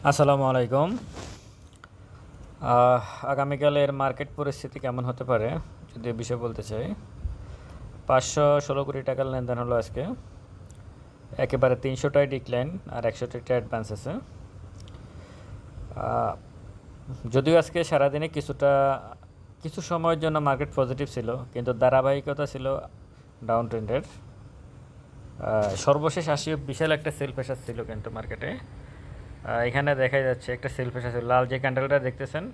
আসসালামু আলাইকুম। আগামীকালের মার্কেট পরিস্থিতি কেমন হতে পারে যদি এ বিষয়ে বলতে চাই। 516 কোটি টাকার লেনদেন হলো আজকে, একেবারে 300টাই ডিক্লাইন আর 100টাই অ্যাডভান্স আছে। যদিও আজকে সারাদিনে কিছু সময়ের জন্য মার্কেট পজিটিভ ছিল, কিন্তু ধারাবাহিকতা ছিল ডাউন ট্রেন্ডের। সর্বশেষ আসি বিশাল একটা সেল প্রেশার ছিল কিন্তু মার্কেটে। এখানে দেখা যাচ্ছে একটা সেল প্রেশার ছিল, লাল যে ক্যান্ডেলটা দেখতেছেন।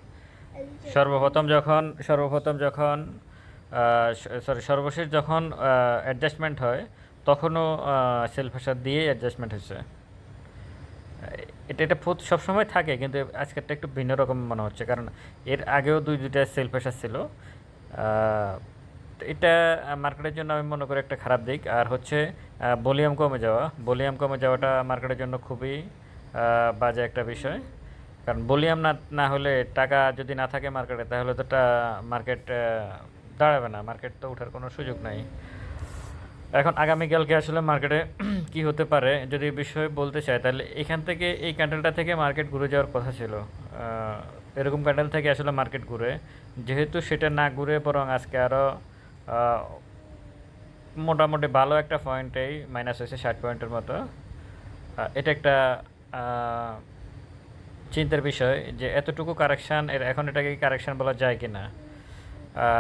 সর্বশেষ যখন অ্যাডজাস্টমেন্ট হয় তখনও সেল প্রেশার দিয়ে অ্যাডজাস্টমেন্ট হয়েছে। এটা সবসময় থাকে, কিন্তু আজকেরটা একটু ভিন্ন রকম মনে হচ্ছে, কারণ এর আগেও দুইটা সেল প্রেশার ছিল। তো এটা মার্কেটের জন্য আমি মনে করি একটা খারাপ দিক। আর হচ্ছে ভলিউম কমে যাওয়াটা মার্কেটের জন্য খুবই বাজে একটা বিষয়। কারণ ভলিউম না হলে, টাকা যদি না থাকে মার্কেটে, তাহলে তো মার্কেট দাঁড়াবে না, মার্কেট তো ওঠার কোনো সুযোগ নাই। এখন আগামীকালকে আসলে মার্কেটে কি হতে পারে যদি এই বিষয়ে বলতে চাই, তাহলে এখান থেকে এই ক্যান্ডেলটা থেকে মার্কেট ঘুরে যাওয়ার কথা ছিল। এরকম ক্যান্ডেল থেকে আসলে মার্কেট ঘুরে, যেহেতু সেটা না ঘুরে বরং আজকে আরও মোটামুটি ভালো একটা পয়েন্টেই মাইনাস হয়েছে, 60 পয়েন্টের মতো। এটা একটা চিন্তার বিষয় যে এতটুকু কারেকশান, এখন এটাকে কারেকশান বলা যায় কি না।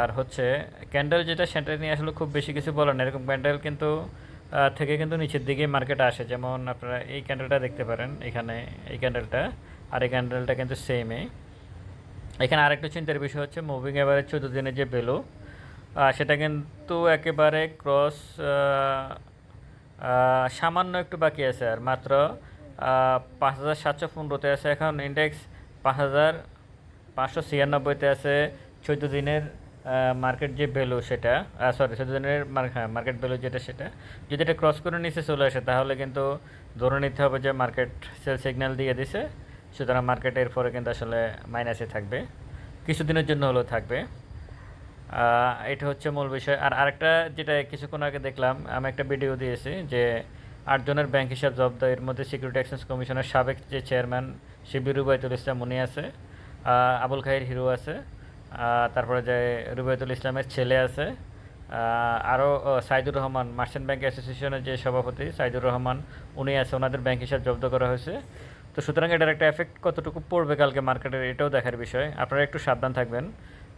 আর হচ্ছে ক্যান্ডেল যেটা, সেটা নিয়ে আসলে খুব বেশি কিছু বলার না। এরকম ক্যান্ডেল কিন্তু থেকে কিন্তু নিচের দিকে মার্কেট আসে। যেমন আপনারা এই ক্যান্ডেলটা দেখতে পারেন, এখানে এই ক্যান্ডেলটা আর এই ক্যান্ডেলটা কিন্তু সেমই। এখানে আরেকটা চিন্তার বিষয় হচ্ছে মুভিং এভারেজ 14 দিনের যে ভ্যালু, সেটা কিন্তু একেবারে ক্রস, সামান্য একটু বাকি আছে, আর মাত্র 5715-তে আছে। এখন ইন্ডেক্স 5596-তে আছে। 14 দিনের মার্কেট যে ভ্যালু সেটা, 14 দিনের মার্কেট ভ্যালু যেটা, সেটা যদি এটা ক্রস করে নিচে চলে আসে, তাহলে কিন্তু ধরে নিতে হবে যে মার্কেট সেল সিগন্যাল দিয়ে দিছে। সুতরাং মার্কেট এরপরে কিন্তু আসলে মাইনাসে থাকবে, কিছুদিনের জন্য হলেও থাকবে। এটা হচ্ছে মূল বিষয়। আর আরেকটা যেটা কিছুক্ষণ আগে দেখলাম, আমি একটা ভিডিও দিয়েছি যে 8 জনের ব্যাংক হিসাব জব্দ। এর মধ্যে সিকিউরিটি এক্সচেঞ্জ কমিশনের সাবেক যে চেয়ারম্যান শিবির রুবাইতুল ইসলাম উনি আছে, আবুল খাইর হিরো আছে, তারপরে যে রুবাইতুল ইসলামের ছেলে আছে, আরও সাইদুর রহমান, মার্চেন্ট ব্যাংক অ্যাসোসিয়েশনের যে সভাপতি সাইদুর রহমান, উনি আছে, ওনাদের ব্যাংক হিসাব জব্দ করা হয়েছে। তো সুতরাং এটার একটা এফেক্ট কতটুকু পড়বে কালকে মার্কেটের, এটাও দেখার বিষয়। আপনারা একটু সাবধান থাকবেন।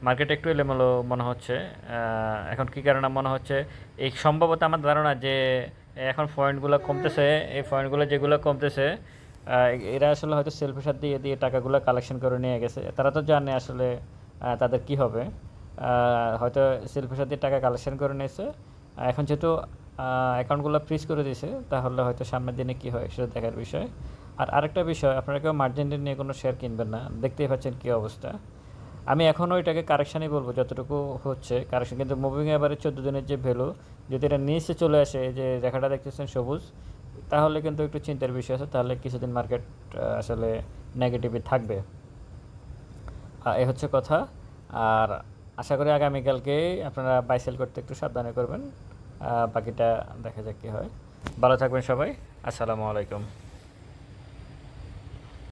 মার্কেট একটু এলোমেলো মনে হচ্ছে। এখন কী কারণে মনে হচ্ছে, এই সম্ভবত আমার ধারণা যে এখন পয়েন্টগুলো কমতেছে, এই পয়েন্টগুলো যেগুলো কমতেছে, এরা আসলে হয়তো সেল প্রেশার দিয়ে দিয়ে টাকাগুলো কালেকশন করে নিয়ে গেছে। তারা তো জানে আসলে তাদের কি হবে। হয়তো সেল প্রেশার দিয়ে টাকা কালেকশন করে নিয়েছে। এখন যেহেতু অ্যাকাউন্টগুলো ফ্রিজ করে দিয়েছে, তাহলে হয়তো সামনের দিনে কী হয় সেটা দেখার বিষয়। আর আরেকটা বিষয়, আপনারা কেউ মার্জিন নিয়ে কোনো শেয়ার কিনবেন না। দেখতেই পাচ্ছেন কী অবস্থা। আমি এখনও এটাকে কারেকশানই বলবো, যতটুকু হচ্ছে কারেকশান। কিন্তু মুভিং এভারে 14 দিনের যে ভ্যালু, যদি এটা নিচে চলে আসে, যে রেখাটা দেখতেছেন সবুজ, তাহলে কিন্তু একটু চিন্তার বিষয় আছে। তাহলে কিছুদিন মার্কেট আসলে নেগেটিভই থাকবে। এই হচ্ছে কথা। আর আশা করি আগামীকালকে আপনারা বাই সেল করতে একটু সাবধানে করবেন। বাকিটা দেখা যাক কী হয়। ভালো থাকবেন সবাই। আসসালামু আলাইকুম।